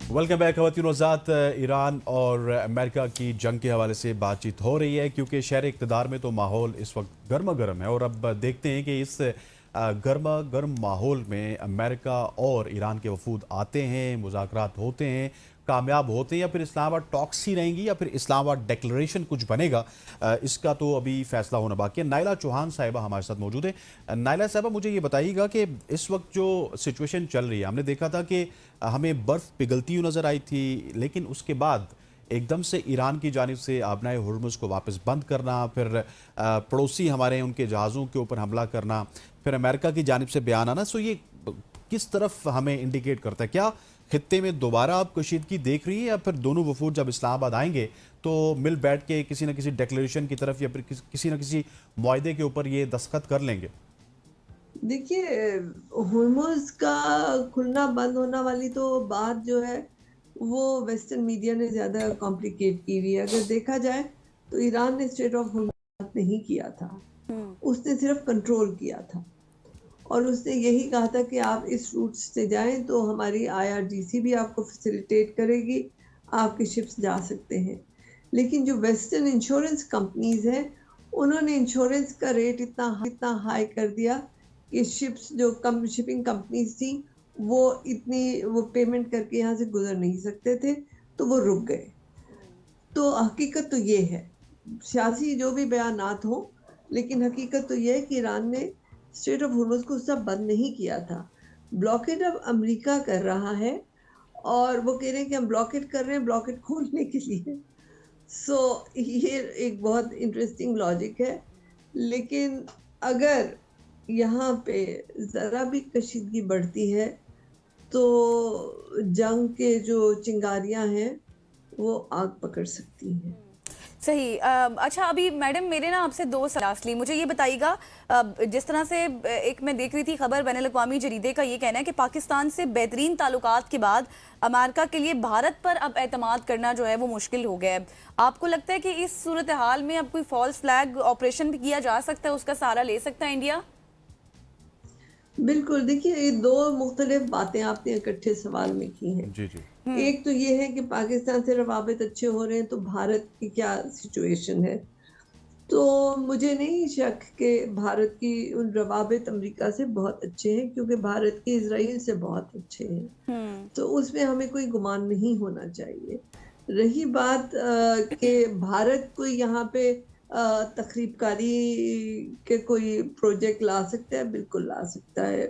Welcome back खवातीन आज़ाद। Iran और America की जंग के हवाले से बातचीत हो रही है क्योंकि शहर इक़्तिदार में तो माहौल इस वक्त गर्मा गर्म है और अब देखते हैं कि इस गर्मा गर्म माहौल में अमेरिका और ईरान के वफूद आते हैं, मुज़ाकरात होते हैं, कामयाब होते हैं या फिर इस्लामाबाद टॉक्स ही रहेंगी या फिर इस्लामाबाद डिक्लेरेशन कुछ बनेगा। इसका तो अभी फैसला होना बाकी है। नाइला चौहान साहिबा हमारे साथ मौजूद है। नाइला साहिबा, मुझे ये बताइएगा कि इस वक्त जो सिचुएशन चल रही है, हमने देखा था कि हमें बर्फ़ पिघलती हुई नज़र आई थी, लेकिन उसके बाद एकदम से ईरान की जानिब से आबनाए हुर्मुज़ को वापस बंद करना, फिर पड़ोसी हमारे उनके जहाज़ों के ऊपर हमला करना, फिर अमेरिका की जानिब से बयान आना। सो ये किस तरफ हमें इंडिकेट करता है? क्या खित्ते में दोबारा आप कशीदगी देख रही है या फिर दोनों वफूद जब इस्लामाबाद आएंगे तो मिल बैठ के किसी न किसी डिक्लेरेशन की तरफ या फिर किसी न किसी मुआहदे के ऊपर ये दस्तखत कर लेंगे? देखिए, हुर्मुज़ का खुलना बंद होना वाली तो बात जो है वो वेस्टर्न मीडिया ने ज़्यादा कॉम्प्लिकेट की हुई है। अगर देखा जाए तो ईरान ने स्ट्रेट ऑफ हुर्मुज़ नहीं किया था, हुँ। उसने सिर्फ कंट्रोल किया था और उसने यही कहा था कि आप इस रूट से जाएं तो हमारी आईआरजीसी भी आपको फैसिलिटेट करेगी, आपके शिप्स जा सकते हैं। लेकिन जो वेस्टर्न इंश्योरेंस कंपनीज हैं, उन्होंने इंश्योरेंस का रेट इतना हाई कर दिया कि शिप्स जो कम शिपिंग कंपनीज थी वो इतनी वो पेमेंट करके यहाँ से गुजर नहीं सकते थे, तो वो रुक गए। तो हकीकत तो ये है, सियासी जो भी बयानात हो, लेकिन हकीकत तो ये है कि ईरान ने स्ट्रेट ऑफ हुर्मुज़ को उसका बंद नहीं किया था। ब्लॉकेड अब अमेरिका कर रहा है और वो कह रहे हैं कि हम ब्लॉकेड कर रहे हैं ब्लॉकेड खोलने के लिए। सो ये एक बहुत इंटरेस्टिंग लॉजिक है। लेकिन अगर यहाँ पे ज़रा भी कशीदगी बढ़ती है तो जंग के जो चिंगारियाँ हैं वो आग पकड़ सकती हैं। सही। अच्छा, अभी मैडम मेरे ना आपसे 2 सवाल लास्टली मुझे ये बताइएगा। जिस तरह से एक मैं देख रही थी खबर, बैनुल-अक़वामी जरीदे का ये कहना है कि पाकिस्तान से बेहतरीन ताल्लुकात के बाद अमेरिका के लिए भारत पर अब एतमाद करना जो है वो मुश्किल हो गया है। आपको लगता है कि इस सूरत हाल में अब कोई फॉल्स फ्लैग ऑपरेशन भी किया जा सकता है, उसका सहारा ले सकता है इंडिया? बिल्कुल, देखिए ये 2 मुख्तलिफ बातें आपने इकट्ठे सवाल में की हैं। जी जी। हुँ। एक तो ये है कि पाकिस्तान से रवाबित अच्छे हो रहे हैं तो भारत की क्या सिचुएशन है? तो मुझे नहीं शक कि भारत की उन रवाबित अमेरिका से बहुत अच्छे हैं क्योंकि भारत के इज़राइल से बहुत अच्छे हैं। हुँ। तो उसमें हमें कोई गुमान नहीं होना चाहिए। रही बात कि भारत कोई यहाँ पे तख़रीबकारी के कोई प्रोजेक्ट ला सकता है, बिल्कुल ला सकता है।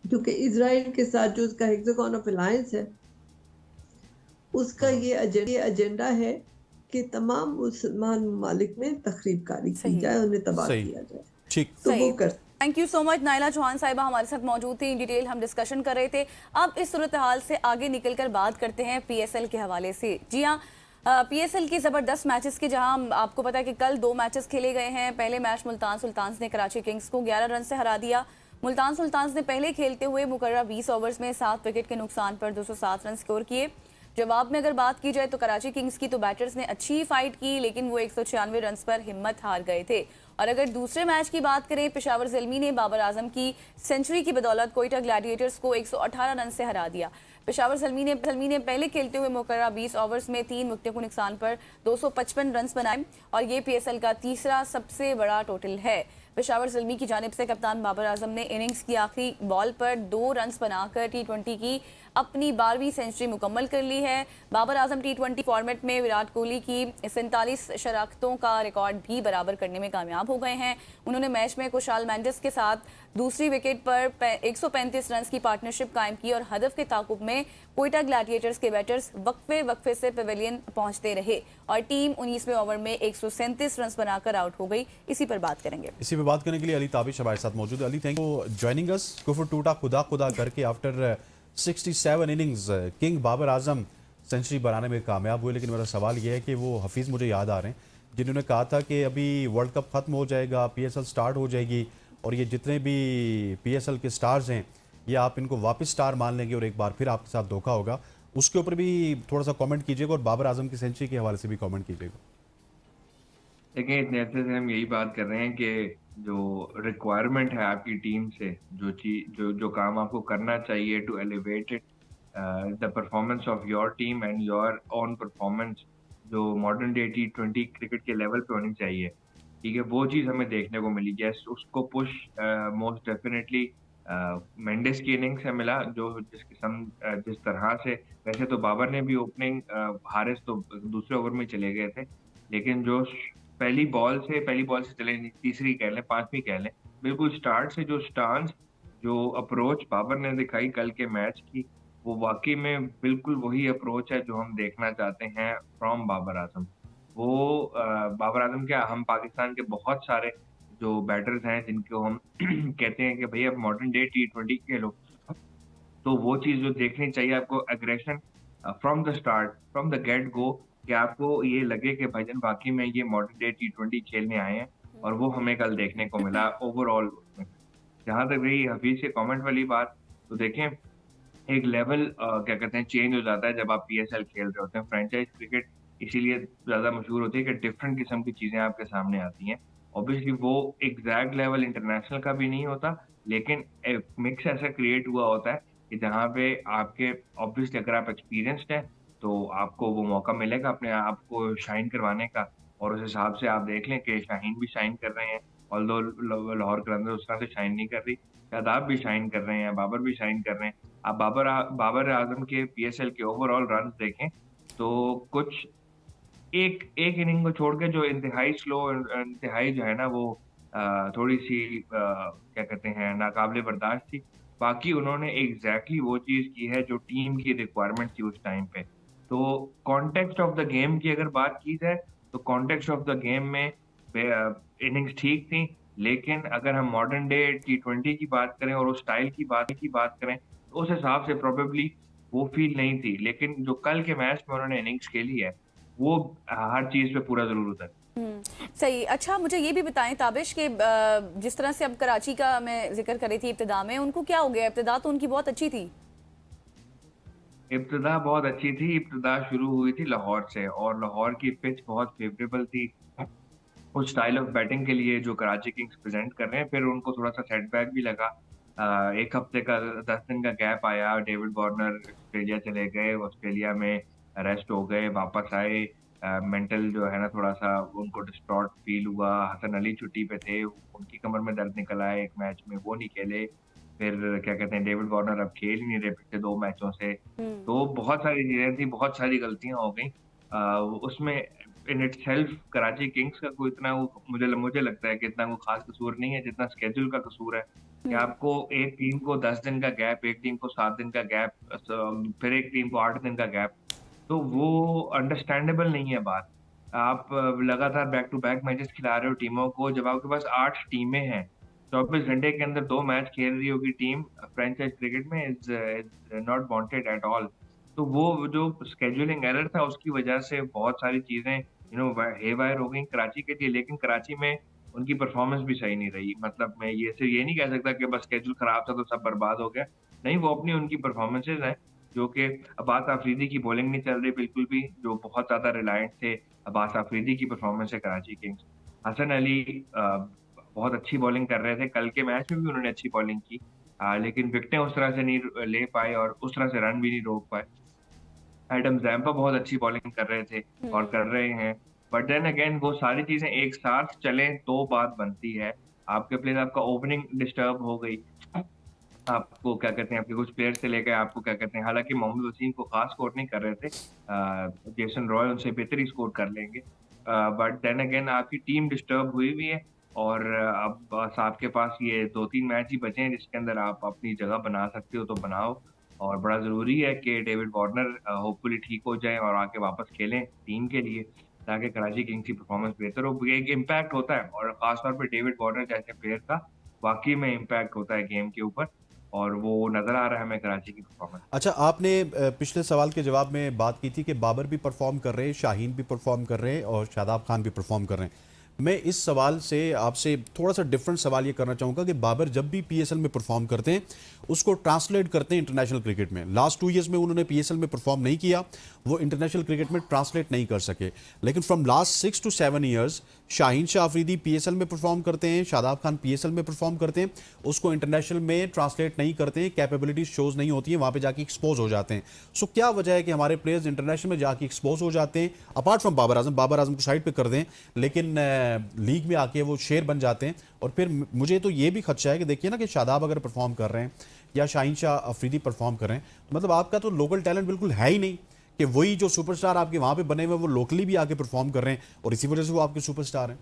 क्योंकि इज़राइल के साथ जो उसका हेक्सागन ऑफ अलायंस है, उसका हाँ, ये एजेंडा है कि तमाम मुसलमान ममालिक में तख़रीबकारी की सही। जाए, उन्हें तबाह सही। किया जाए। ठीक। तो वो सही। कर thank you so much. Naila Chauhan साहिबा हमारे साथ मौजूद थी, इन डिटेल हम डिस्कशन कर रहे थे। अब इस सूरत हाल से आगे निकलकर बात करते हैं पीएसएल के हवाले से। जी हाँ, पीएसएल की ज़बरदस्त मैचेस की, जहां आपको पता है कि कल 2 मैचेस खेले गए हैं। पहले मैच मुल्तान सुल्तान्स ने कराची किंग्स को 11 रन से हरा दिया। मुल्तान सुल्तान्स ने पहले खेलते हुए मुकर्रर 20 ओवर्स में 7 विकेट के नुकसान पर 207 रन स्कोर किए। जवाब में अगर बात की जाए तो कराची किंग्स की तो बैटर्स ने अच्छी फाइट की, लेकिन वो 196 रन पर हिम्मत हार गए थे। और अगर दूसरे मैच की बात करें, पेशावर ज़ल्मी ने बाबर आजम की सेंचुरी की बदौलत कोयटा ग्लैडिएटर्स को 118 रन से हरा दिया। पेशावर ज़ल्मी ने पहले खेलते हुए मुकर्रर 20 ओवर्स में 3 विकेटों को नुकसान पर 255 रन बनाए और ये पीएसएल का तीसरा सबसे बड़ा टोटल है। पेशावर ज़ल्मी की जानिब से कप्तान बाबर आजम ने इनिंग्स की आखिरी बॉल पर 2 रन बनाकर टी20 की अपनी 12वीं सेंचुरी मुकम्मल कर ली है। बाबर आजम टी20 फॉर्मेट में विराट कोहली की 47 शराकतों का रिकॉर्ड भी बराबर करने में कामयाब हो गए हैं। उन्होंने मैच में कुशाल मेंडिस के साथ दूसरी विकेट पर 135 रन की पार्टनरशिप कायम की और हदफ के ताकुब में कोयटा ग्लैडिएटर्स के बैटर्स वक्फे से पवेलियन पहुंचते रहे और टीम 19वें ओवर में 137 रन बनाकर आउट हो गई। इसी पर बात करेंगे। इसी पे बात करने के लिए अली ताबिश हमारे साथ मौजूद है। Ali, thank you joining us. कुफर टूटा खुदा खुदा करके after 67 innings king Babar Azam century बनाने में कामयाब हुए, लेकिन मेरा सवाल यह है कि वो हफीज़ मुझे याद आ रहे हैं जिन्होंने कहा था कि अभी वर्ल्ड कप ख़त्म हो जाएगा, पीएसएल स्टार्ट हो जाएगी और ये जितने भी पीएसएल के स्टार्स हैं ये आप इनको वापस स्टार मान लेंगे और एक बार फिर आपके साथ धोखा होगा। उसके ऊपर भी थोड़ा सा कमेंट कीजिएगा और बाबर आजम की सेंचुरी के हवाले से भी कमेंट कीजिएगा। देखिए, इतने अरसे से हम यही बात कर रहे हैं कि जो रिक्वायरमेंट है आपकी टीम से, जो चीज जो जो काम आपको करना चाहिए to elevate it the performance of your team and your own performance जो मॉडर्न डे T20 क्रिकेट के लेवल पे होनी चाहिए, ठीक है, वो चीज़ हमें देखने को मिली। जैस उसको पुश मोस्ट डेफिनेटली मेंडिस की इनिंग्स से मिला, जो जिस तरह से, वैसे तो बाबर ने भी ओपनिंग, हारिस तो दूसरे ओवर में चले गए थे, लेकिन जो पहली बॉल से चले, तीसरी कह लें, पांचवी कह लें, बिल्कुल स्टार्ट से जो स्टांस, जो अप्रोच बाबर ने दिखाई कल के मैच की, वो वाकई में बिल्कुल वही अप्रोच है जो हम देखना चाहते हैं फ्रॉम बाबर आजम। वो बाबर आजम क्या, हम पाकिस्तान के बहुत सारे जो बैटर्स हैं जिनको हम कहते हैं कि भैया मॉडर्न डे T20 खेलो, तो वो चीज़ जो देखनी चाहिए आपको, aggression from the start, from the get go, कि आपको ये लगे कि भाईजान वाकई में ये मॉडर्न डे T20 खेलने आए हैं, और वो हमें कल देखने को मिला ओवरऑल उसमें। जहाँ तक रही हफीज के कमेंट वाली बात, तो देखें, एक लेवल क्या कहते हैं चेंज हो जाता है जब आप PSL खेल रहे होते हैं। फ्रेंचाइज क्रिकेट इसीलिए ज़्यादा मशहूर होती है कि डिफरेंट किस्म की चीज़ें आपके सामने आती हैं। ऑब्वियसली वो एग्जैक्ट लेवल इंटरनेशनल का भी नहीं होता, लेकिन एक मिक्स ऐसा क्रिएट हुआ होता है कि जहाँ पे आपके, ऑब्वियसली अगर आप एक्सपीरियंस्ड हैं तो आपको वो मौका मिलेगा अपने आप को शाइन करवाने का। और उस हिसाब से आप देख लें कि शाहीन भी शाइन कर रहे हैं, ऑल्दो लाहौर कलंदर उस तरह से शाइन नहीं कर रही, शादाब भी शाइन कर रहे हैं, बाबर भी शाइन कर रहे हैं। आप बाबर आजम के PSL के ओवरऑल रन देखें तो कुछ एक एक इनिंग को छोड़ के जो इंतहाई स्लो, इंतहाई जो है ना वो थोड़ी सी क्या कहते हैं नाकाबिले बर्दाश्त थी। बाकी उन्होंने एग्जैक्टली वो चीज़ की है जो टीम की रिक्वायरमेंट थी उस टाइम पे। तो कॉन्टेक्स्ट ऑफ द गेम की अगर बात की जाए तो कॉन्टेक्स्ट ऑफ द गेम में इनिंग्स ठीक थी, लेकिन अगर हम मॉडर्न डे T20 की बात करें और उस स्टाइल की बात करें तो उस हिसाब से प्रोबेबली वो फील नहीं थी। लेकिन जो कल के मैच में उन्होंने इनिंग्स खेली है वो हर चीज़ पे पूरा ज़रूर उतर। सही। अच्छा, मुझे ये भी बताएं ताबिश कि जिस तरह से अब कराची का मैं जिक्र कर रही थी इब्तिदा में, उनको क्या हो गया? इब्तिदा तो उनकी बहुत अच्छी थी। इब्तिदा बहुत अच्छी थी। इब्तिदा शुरू हुई थी लाहौर से, और लाहौर की पिच बहुत फेवरेबल थी उस स्टाइल ऑफ बैटिंग के लिए जो कराची किंग्स प्रेजेंट कर रहे हैं। फिर उनको थोड़ा सा सेटबैक भी लगा, एक हफ्ते का 10 दिन का गैप आया, डेविड वार्नर ऑस्ट्रेलिया चले गए, ऑस्ट्रेलिया में रेस्ट हो गए, वापस आए, मेंटल जो है ना थोड़ा सा उनको डिस्टॉर्ट फील हुआ। हसन अली छुट्टी पे थे, उनकी कमर में दर्द निकल आया एक मैच में, वो नहीं खेले। फिर क्या कहते हैं डेविड वार्नर अब खेल ही नहीं रहे पिछले 2 मैचों से। तो बहुत सारी चीजें थी, बहुत सारी गलतियां हो गई उसमें। इन इटसेल्फ कराची किंग्स का कोई इतना वो मुझे लगता है कि इतना कोई खास कसूर नहीं है जितना स्केड्यूल का कसूर है कि आपको एक टीम को 10 दिन का गैप, एक टीम को 7 दिन का गैप, फिर एक टीम को 8 दिन का गैप, तो वो अंडरस्टैंडेबल नहीं है बात। आप लगातार बैक टू बैक मैचेस खिला रहे हो टीमों को, जब आपके पास 8 टीमें हैं, 24 घंटे के अंदर 2 मैच खेल रही होगी टीम, फ्रेंचाइज क्रिकेट में is not wanted at all. तो वो जो शेड्यूलिंग एरर था उसकी वजह से बहुत सारी चीजें हेवायर हो गई कराची के लिए। लेकिन कराची में उनकी परफॉर्मेंस भी सही नहीं रही। मतलब मैं ये नहीं कह सकता कि बस शेड्यूल खराब था तो सब बर्बाद हो गया, नहीं, वो अपनी उनकी परफॉर्मेंसेज हैं जो कि अब्बास आफरीदी की बॉलिंग नहीं चल रही बिल्कुल भी, जो बहुत ज्यादा रिलायंट थे अब्बास आफरीदी की परफॉर्मेंस है कराची किंग्स। हसन अली बहुत अच्छी बॉलिंग कर रहे थे, कल के मैच में भी उन्होंने अच्छी बॉलिंग की, लेकिन विकेटें उस तरह से नहीं ले पाए और उस तरह से रन भी नहीं रोक पाए। एडम जैम्पा बहुत अच्छी बॉलिंग कर रहे थे और कर रहे हैं, बट देन अगेन वो सारी चीजें एक साथ चले तो बात बनती है। आपके प्लेयर, आपका ओपनिंग डिस्टर्ब हो गई, आपको क्या कहते हैं आपके कुछ प्लेयर्स से लेकर आपको क्या कहते हैं, हालांकि मोहम्मद वसीम को खास स्कोर नहीं कर रहे थे, जेसन रॉय उनसे बेहतर ही स्कोर कर लेंगे, बट देन अगेन आपकी टीम डिस्टर्ब हुई हुई है। और अब बस आपके पास ये 2-3 मैच ही बचे हैं जिसके अंदर आप अपनी जगह बना सकते हो तो बनाओ। और बड़ा ज़रूरी है कि डेविड वार्नर होपफुली ठीक हो जाए और आके वापस खेलें टीम के लिए, ताकि कराची किंग्स की परफॉर्मेंस बेहतर हो। एक इम्पैक्ट होता है, और ख़ासतौर पे डेविड वार्नर जैसे प्लेयर का वाकई में इम्पैक्ट होता है गेम के ऊपर, और वो नज़र आ रहा है हमें कराची की परफॉर्मेंस। अच्छा, आपने पिछले सवाल के जवाब में बात की थी कि बाबर भी परफॉर्म कर रहे हैं, शाहीन भी परफॉर्म कर रहे हैं और शादाब खान भी परफॉर्म कर रहे हैं। मैं इस सवाल से आपसे थोड़ा सा डिफरेंट सवाल ये करना चाहूँगा कि बाबर जब भी PSL में परफॉर्म करते हैं उसको ट्रांसलेट करते हैं इंटरनेशनल क्रिकेट में। लास्ट 2 ईयर्स में उन्होंने PSL में परफॉर्म नहीं किया, वो इंटरनेशनल क्रिकेट में ट्रांसलेट नहीं कर सके, लेकिन from last 6 to 7 years Shaheen Shah Afridi PSL में परफॉर्म करते हैं, शादाब खान पीएसएल में परफॉर्म करते हैं, उसको इंटरनेशनल में ट्रांसलेट नहीं करते हैं, कैपेबिलिटीज शोज नहीं होती हैं, वहाँ पे जाके एक्सपोज हो जाते हैं। सो क्या वजह है कि हमारे प्लेयर्स इंटरनेशनल में जाके एक्सपोज हो जाते हैं, अपार्ट फ्रॉम बाबर आजम को साइड पे कर दें, लेकिन लीग में आके वो शेर बन जाते हैं। और फिर मुझे तो ये भी खदशा है कि देखिए ना कि शादाब अगर परफॉर्म कर रहे हैं या शाहीन शाह अफरीदी परफॉर्म कर रहे हैं, तो मतलब आपका तो लोकल टैलेंट बिल्कुल है ही नहीं कि वही जो सुपरस्टार आपके वहाँ पे बने हुए वो लोकली भी आके परफॉर्म कर रहे हैं और इसी वजह से वो आपके सुपरस्टार हैं।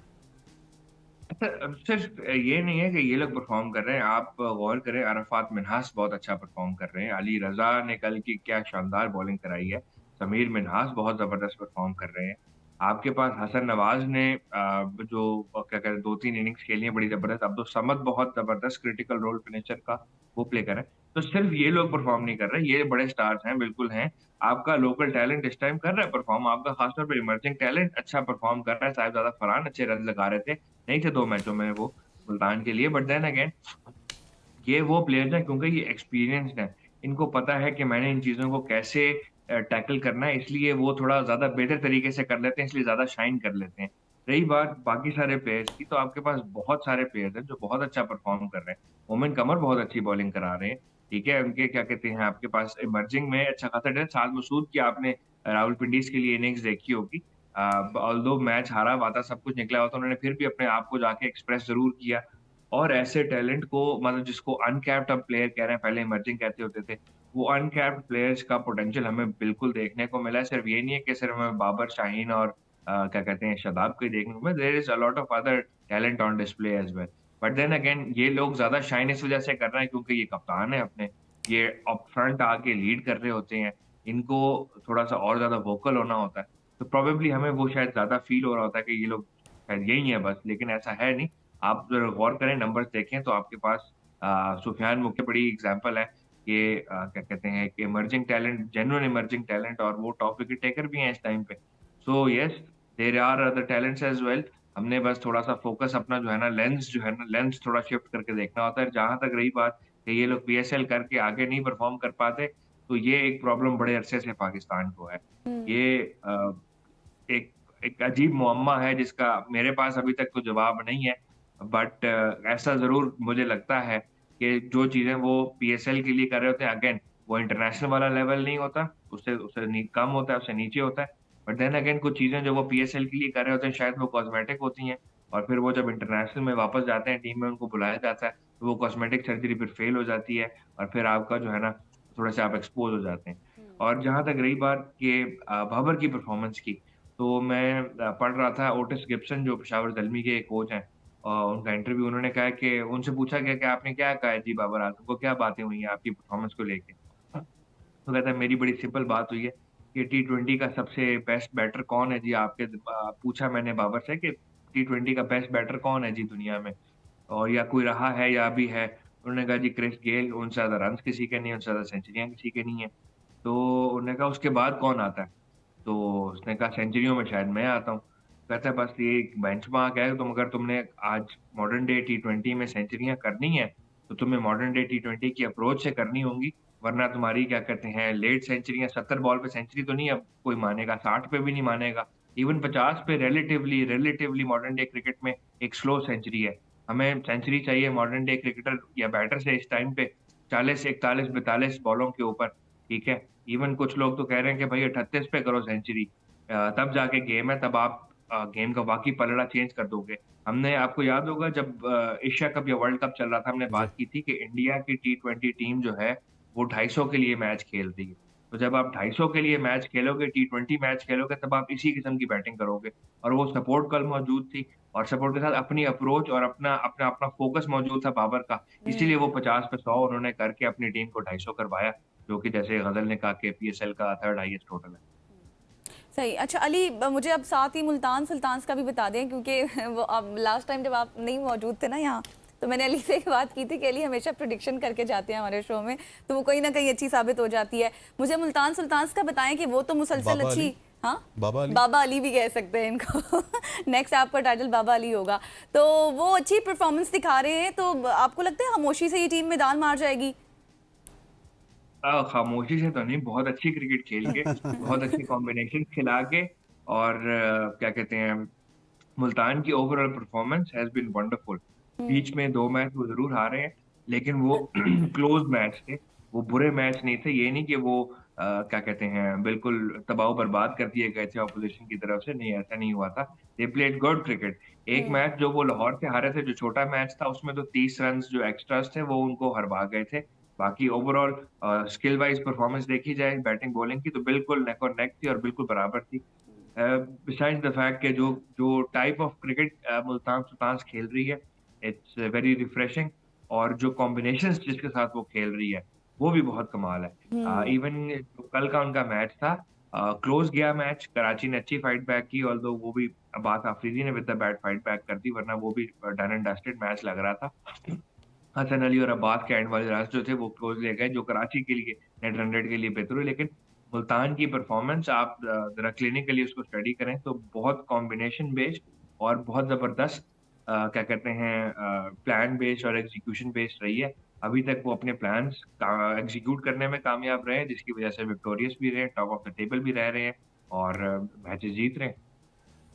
अच्छा, सिर्फ ये नहीं है कि ये लोग परफॉर्म कर रहे हैं। आप गौर करें, अरफात मिन्हास बहुत अच्छा परफॉर्म कर रहे हैं। अली रजा ने कल की क्या शानदार बॉलिंग कराई है। समीर मिन्हास बहुत जबरदस्त परफॉर्म कर रहे हैं। आपके पास हसन नवाज ने जो क्या कहते हैं 2-3 इनिंग्स खेली हैं बड़ी जबरदस्त। अब्दुल समद बहुत जबरदस्त क्रिटिकल रोल फिनिशर का वो प्ले कर रहे हैं। तो सिर्फ ये लोग परफॉर्म नहीं कर रहे, ये बड़े स्टार्स हैं, बिल्कुल हैं। आपका लोकल टैलेंट इस टाइम कर रहा है परफॉर्म। आपका खासतौर पर इमर्जिंग टैलेंट अच्छा परफॉर्म कर रहा है। साहिबजादा फरहान अच्छे रन लगा रहे थे, नहीं थे 2 मैचों में वो मुल्तान के लिए, बट देन अगेन ये वो प्लेयर्स हैं क्योंकि ये एक्सपीरियंस्ड हैं। इनको पता है कि मैंने इन चीज़ों को कैसे टैकल करना है, इसलिए वो थोड़ा ज़्यादा बेहतर तरीके से कर लेते हैं, इसलिए ज़्यादा शाइन कर लेते हैं। रही बात बाकी सारे प्लेयर्स की, तो आपके पास बहुत सारे प्लेयर्स हैं जो बहुत अच्छा परफॉर्म कर रहे हैं। मोमिन कमर बहुत अच्छी बॉलिंग करा रहे हैं, ठीक है? उनके क्या कहते हैं, आपके पास इमर्जिंग में अच्छा खासा टैलेंट। साद मसूद की आपने रावलपिंडीज़ के लिए इनिंग्स देखी होगी। ऑल्दो मैच हारा हुआ था, सब कुछ निकला हुआ था, उन्होंने फिर भी अपने आप को जाके एक्सप्रेस ज़रूर किया। और ऐसे टैलेंट को, मतलब जिसको अनकैप्ड अब प्लेयर कह रहे हैं, पहले इमर्जिंग कहते होते थे, वो अनकैप्ड प्लेयर्स का पोटेंशियल हमें बिल्कुल देखने को मिला है। सिर्फ ये नहीं है कि सिर्फ हमें बाबर, शाहीन और क्या कहते हैं शादाब को ही देखने को मिला, there is a lot of other talent on display as well. But then again ये लोग ज़्यादा शाइन इस वजह से कर रहे हैं क्योंकि ये कप्तान है अपने, ये अप फ्रंट आके लीड कर रहे होते हैं, इनको थोड़ा-सा और ज़्यादा वोकल होना होता है। तो प्रोबेबली हमें वो शायद ज़्यादा फ़ील हो रहा होता है कि ये लोग शायद यही है बस, लेकिन ऐसा है नहीं। आप ज़रा गौर करें, नंबर्स देखें तो आपके पास सुफियान मुख्य बड़ी एग्ज़ाम्पल है। ये क्या कहते हैं कि emerging talent, genuine emerging talent, और वो टॉप विकेट टेकर भी हैं इस टाइम पे। So yes, there are other talents as well. हमने बस थोड़ा-सा फ़ोकस अपना जो है ना लेंस थोड़ा शिफ्ट करके देखना होता है। जहाँ तक रही बात कि ये लोग पीएसएल करके आगे नहीं परफ़ॉर्म कर पाते, तो ये एक प्रॉब्लम बड़े अरसे से पाकिस्तान को है। हम्म। ये एक एक अजीब मुअम्मा है जिसका मेरे पास अभी तक तो जवाब नहीं है। बट ऐसा ज़रूर मुझे लगता है कि जो चीज़ें वो पीएसएल के लिए कर रहे होते हैं, अगेन वो इंटरनेशनल वाला लेवल नहीं होता, उससे उससे नी कम होता है, उससे नीचे होता है। बट देन अगेन कुछ चीज़ें जो वो पीएसएल के लिए कर रहे होते हैं, शायद वो कॉस्मेटिक होती हैं, और फिर वो जब इंटरनेशनल में वापस जाते हैं, टीम में उनको बुलाया जाता है, तो वो कॉस्मेटिक सर्जरी फिर फेल हो जाती है, और फिर आपका जो है ना, थोड़े-से आप एक्सपोज़ हो जाते हैं। और जहाँ तक रही बात कि बाबर की परफ़ॉर्मेंस की, तो मैं पढ़ रहा था, ओटिस गिब्सन जो पेशावर ज़ल्मी के कोच हैं, उनका इंटरव्यू, उन्होंने कहा कि उनसे पूछा गया कि आपने क्या कहा है जी बाबर आज़म को, क्या बातें हुई हैं आपकी परफ़ॉर्मेंस को लेके? तो कहता है मेरी बड़ी सिंपल बात हुई है कि टी20 का सबसे बेस्ट बैटर कौन है जी आपके पूछा मैंने बाबर से कि टी20 का बेस्ट बैटर कौन है जी दुनिया में? और या कोई रहा है या अभी है? उन्होंने कहा जी क्रिस गेल, उनसे ज़्यादा रन्स किसी के नहीं है, उनसे ज़्यादा सेंचुरियाँ किसी के नहीं है। तो उन्होंने कहा उसके बाद कौन आता है? तो उसने कहा सेंचुरियों में शायद मैं आता हूँ। कहता है बस ये एक बेंचमार्क है, अगर तुमने आज मॉडर्न डे टी20 में सेंचुरियाँ करनी है, तो तुम्हें मॉडर्न डे टी20 की अप्रोच से करनी होंगी, वरना तुम्हारी क्या कहते हैं लेट सेंचुरियाँ, 70 बॉल पे सेंचुरी तो नहीं अब कोई मानेगा, 60 पे भी नहीं मानेगा। इवन 50 पे relatively relatively modern day cricket में एक स्लो सेंचुरी है। हमें सेंचुरी चाहिए मॉडर्न डे क्रिकेटर या बैटर से इस टाइम पे 40, 41, 42 बॉलों के ऊपर, ठीक है? इवन कुछ लोग तो कह रहे हैं कि भाई 38 पे करो सेंचुरी, तब जाके गेम है, तब आप गेम का वाक़ई पलड़ा चेंज कर दोगे। हमने, आपको याद होगा जब एशिया कप या वर्ल्ड कप चल रहा था, हमने जी। बात की थी कि इंडिया की टी20 टीम जो है, वो 250 के लिए मैच खेलती है। तो जब आप 250 के लिए मैच खेलोगे, टी20 मैच खेलोगे, तब आप इसी किस्म की बैटिंग करोगे। और वो सपोर्ट कल मौजूद थी, और सपोर्ट के साथ अपनी अप्रोच और अपना अपना अपना फ़ोकस मौजूद था बाबर का। इसीलिए वो 50 पे 100 उन्होंने करके अपनी टीम को 250 करवाया, जो कि जैसे गज़ल ने कहा कि पीएसएल का थर्ड हाईएस्ट टोटल है। सही। अच्छा अली, मुझे अब साथ ही मुल्तान सुल्तान्स का भी बता दें, क्योंकि वो अब लास्ट टाइम जब आप नहीं मौजूद थे ना यहाँ, तो मैंने अली से बात की थी कि अली हमेशा प्रिडिक्शन करके जाते हैं हमारे शो में, तो वो कहीं ना कहीं अच्छी साबित हो जाती है। मुझे मुल्तान सुल्तान्स का बताएं कि वो तो मुसलसल बाबा अच्छी, अली? हाँ बाबा अली भी कह सकते हैं इनको नेक्स्ट आपका टाइटल बाबा अली होगा। तो वो अच्छी परफॉर्मेंस दिखा रहे हैं, तो आपको लगता है खामोशी से ये टीम मैदान मार जाएगी? खामोशी से तो नहीं, बहुत अच्छी क्रिकेट खेल के, बहुत अच्छी कॉम्बिनेशन खिला के, और क्या कहते हैं, मुल्तान की overall performance has been wonderful. बीच में 2 मैच वो ज़रूर हारे हैं, लेकिन वो क्लोज़ मैच थे, वो बुरे मैच नहीं थे। ये नहीं कि वो क्या कहते हैं, बिल्कुल तबाह-बर्बाद कर दिए गए थे ऑपोज़िशन की तरफ से, नहीं ऐसा नहीं हुआ था। They played good cricket. एक मैच जो वो लाहौर से हारे थे, जो छोटा मैच था, उसमें तो 30 रन्स जो एक्स्ट्रास थे, वो उनको हरवा गए थे। बाकी ओवरऑल स्किल वाइज़ परफॉर्मेंस देखी जाए बैटिंग बॉलिंग की, तो बिल्कुल नेक और नेक थी और बिल्कुल बराबर थी। बिसाइड्स द फैक्ट कि जो जो type of cricket Multan Sultans खेल रही है, इट्स वेरी रिफ्रेशिंग, और जो कॉम्बिनेशंस जिसके साथ वो खेल रही है, वो भी बहुत कमाल है। इवन जो कल का उनका मैच था, क्लोज़ गया मैच, कराची ने अच्छी फाइट बैक की, ऑल्दो वो भी अब्बास आफरीदी ने with the bat fight back कर दी, वरना वो भी डन एंड डस्टेड मैच लग रहा था। हसन अली और अब्बास के एंड वाले रन्स जो थे वो क्लोज़ ले गए, जो कराची के लिए नेट रन रेट के लिए बेहतर हुए, लेकिन मुल्तान की परफॉर्मेंस आप ज़रा क्लिनिकली उसको स्टडी करें तो बहुत कॉम्बिनेशन बेस्ड और बहुत ज़बरदस्त क्या कहते हैं प्लान बेस्ड और एग्जीक्यूशन बेस्ड रही है। अभी तक वो अपने प्लान्स का एग्जीक्यूट करने में कामयाब रहे हैं, जिसकी वजह से विक्टोरियस भी रहे हैं, टॉप ऑफ द टेबल भी रह रहे हैं और मैचेस जीत रहे हैं।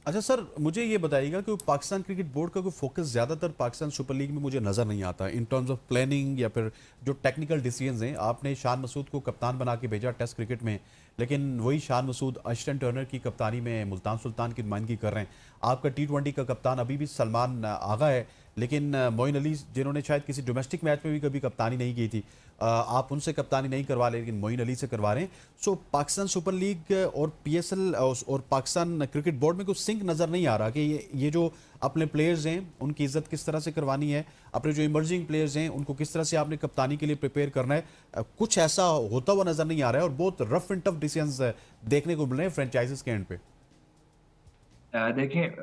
अच्छा सर, मुझे ये बताइएगा कि पाकिस्तान क्रिकेट बोर्ड का कोई फोकस ज़्यादातर पाकिस्तान सुपर लीग में मुझे नज़र नहीं आता इन टर्म्स ऑफ प्लानिंग या फिर जो टेक्निकल डिसीजंस हैं। आपने शान मसूद को कप्तान बना के भेजा टेस्ट क्रिकेट में, लेकिन वही शान मसूद अशटन टर्नर की कप्तानी में मुल्तान सुल्तान की नुमाइंदगी कर रहे हैं। आपका T20 का कप्तान अभी भी सलमान आगा है, लेकिन मोइन अली जिन्होंने शायद किसी डोमेस्टिक मैच में भी कभी कप्तानी नहीं की थी, आप उनसे कप्तानी नहीं करवा रहे, लेकिन मोइन अली से करवा रहे हैं। सो पाकिस्तान सुपर लीग और PSL और पाकिस्तान क्रिकेट बोर्ड में कुछ सिंक नज़र नहीं आ रहा कि ये जो अपने प्लेयर्स हैं उनकी इज्जत किस तरह से करवानी है, अपने जो इमर्जिंग प्लेयर्स हैं उनको किस तरह से आपने कप्तानी के लिए प्रिपेयर करना है। कुछ ऐसा होता हुआ नज़र नहीं आ रहा है और बहुत रफ एंड टफ डिसीजंस देखने को मिल रहे हैं फ्रेंचाइजीज के एंड पे। देखिए,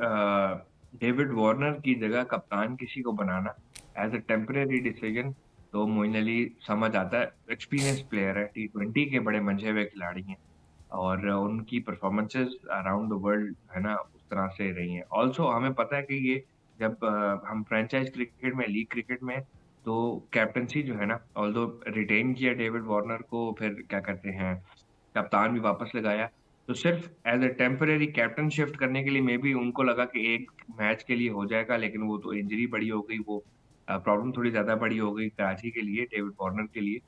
डेविड वार्नर की जगह कप्तान किसी को बनाना एज अ टेम्परेरी डिसीजन, तो मोइन अली समझ आता है, एक्सपीरियंस प्लेयर है, T20 के बड़े मंझे हुए खिलाड़ी हैं और उनकी परफॉर्मेंसेस अराउंड द वर्ल्ड है ना उस तरह से रही हैं। ऑल्सो हमें पता है कि ये जब हम फ्रेंचाइज क्रिकेट में, लीग क्रिकेट में, तो कैप्टनसी जो है ना, ऑल्दो रिटेन किया डेविड वार्नर को, फिर क्या कहते हैं कप्तान भी वापस लगाया, तो सिर्फ as a temporary captain shift करने के लिए मे बी उनको लगा कि एक मैच के लिए हो जाएगा, लेकिन वो तो इंजरी बड़ी हो गई, वो प्रॉब्लम थोड़ी ज़्यादा बड़ी हो गई कराची के लिए, डेविड वार्नर के लिए।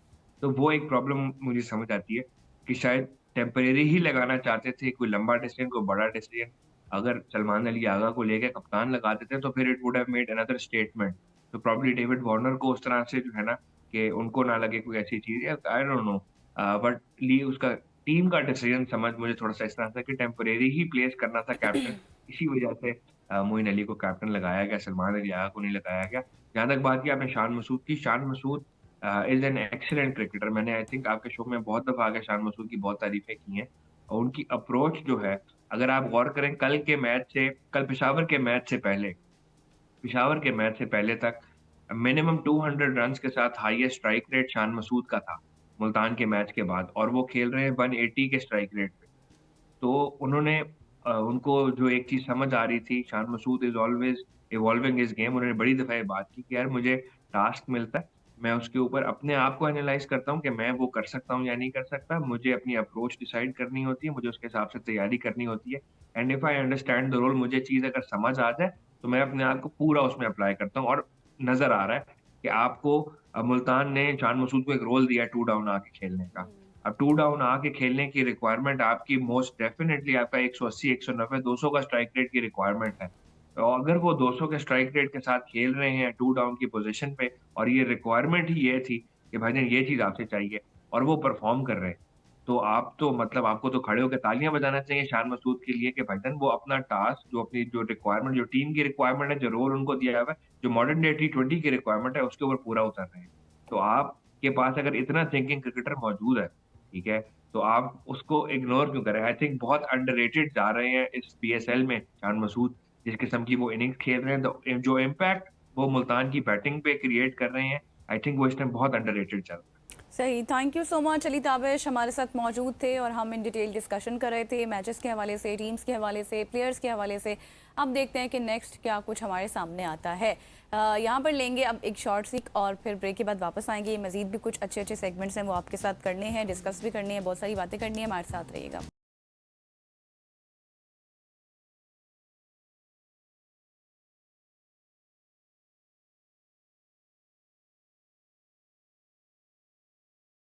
तो वो एक प्रॉब्लम मुझे समझ आती है कि शायद टेम्परेरी ही लगाना चाहते थे, कोई लंबा डिसीजन, कोई बड़ा डिसीजन। अगर सलमान अली आगा को लेके कप्तान लगा देते तो फिर it would have made another statement. तो प्रॉब्ली डेविड वार्नर को उस तरह से जो है ना कि उनको ना लगे कोई ऐसी चीज़, या आई डोंट नो, बट ली उसका टीम का डिसीजन समझ मुझे थोड़ा-सा इस तरह था कि टेम्परेरी ही प्लेस करना था कैप्टन, इसी वजह से मोइन अली को कैप्टन लगाया गया, सलमान अली आगा को नहीं लगाया गया। जहाँ तक बात की आपने शान मसूद की, Shan Masood is an excellent cricketer. मैंने आई थिंक आपके शो में बहुत दफ़ा आके शान मसूद की बहुत तारीफ़ें की हैं और उनकी अप्रोच जो है, अगर आप गौर करें कल पेशावर के मैच से पहले तक मिनिमम 200 रन्स के साथ highest strike rate Shan Masood का था, मुल्तान के मैच के बाद, और वो खेल रहे हैं 180 के स्ट्राइक रेट पे। तो उन्होंने उनको जो एक चीज़ समझ आ रही थी, Shan Masood is always evolving his game. उन्होंने बड़ी दफ़ा ये बात की कि यार मुझे टास्क मिलता है, मैं उसके ऊपर अपने आप को एनालाइज़ करता हूँ कि मैं वो कर सकता हूँ या नहीं कर सकता। मुझे अपनी अप्रोच डिसाइड करनी होती है, मुझे उसके हिसाब से तैयारी करनी होती है, and if I understand the role, मुझे चीज़ अगर समझ आ जाए, तो मैं अपने आप को पूरा उसमें अप्लाई करता हूँ। और नज़र आ रहा है कि आपको मुल्तान ने शान मसूद को एक रोल दिया है 2 डाउन आके खेलने का। अब 2 डाउन आके खेलने की रिक्वायरमेंट आपकी मोस्ट डेफिनिटली आपका 180, 190, 200 का स्ट्राइक रेट की रिक्वायरमेंट है। तो अगर वो 200 के स्ट्राइक रेट के साथ खेल रहे हैं 2 डाउन की पोज़ीशन पे, और ये रिक्वायरमेंट ही ये थी कि भाईजान ये चीज़ आपसे चाहिए, और वो परफ़ॉर्म कर रहे हैं, तो आप तो मतलब आपको तो खड़े होके तालियाँ बजाना चाहिए शान मसूद के लिए कि भाईजान वो अपना टास्क, जो अपनी जो रिक्वायरमेंट, जो टीम की रिक्वायरमेंट है, जो रोल उनको दिया हुआ है, जो मॉडर्न डे T20 की रिक्वायरमेंट है, उसके ऊपर पूरा उतर रहे हैं। तो आपके पास अगर इतना थिंकिंग क्रिकेटर मौजूद है, ठीक है, तो आप उसको इग्नोर क्यों करें? आई थिंक बहुत अंडररेटेड जा रहे हैं इस PSL में शान मसूद, जिस किस्म की वो इनिंग्स खेल रहे हैं, तो जो इम्पैक्ट वो मुल्तान की बैटिंग पे क्रिएट कर रहे हैं, आई थिंक वो इस टाइम बहुत अंडररेटेड चल रहा है। सही, thank you so much. Ali Tabish हमारे साथ मौजूद थे और हम इन डिटेल डिस्कशन कर रहे थे मैचेस के हवाले से, टीम्स के हवाले से, प्लेयर्स के हवाले से। अब देखते हैं कि नेक्स्ट क्या कुछ हमारे सामने आता है। यहाँ पर लेंगे अब एक शॉर्ट सीक और फिर ब्रेक के बाद वापस आएंगे। मजीद भी कुछ अच्छे अच्छे सेगमेंट्स हैं वो आपके साथ करने हैं, डिस्कस भी करनी है, बहुत सारी बातें करनी है। हमारे साथ रहिएगा।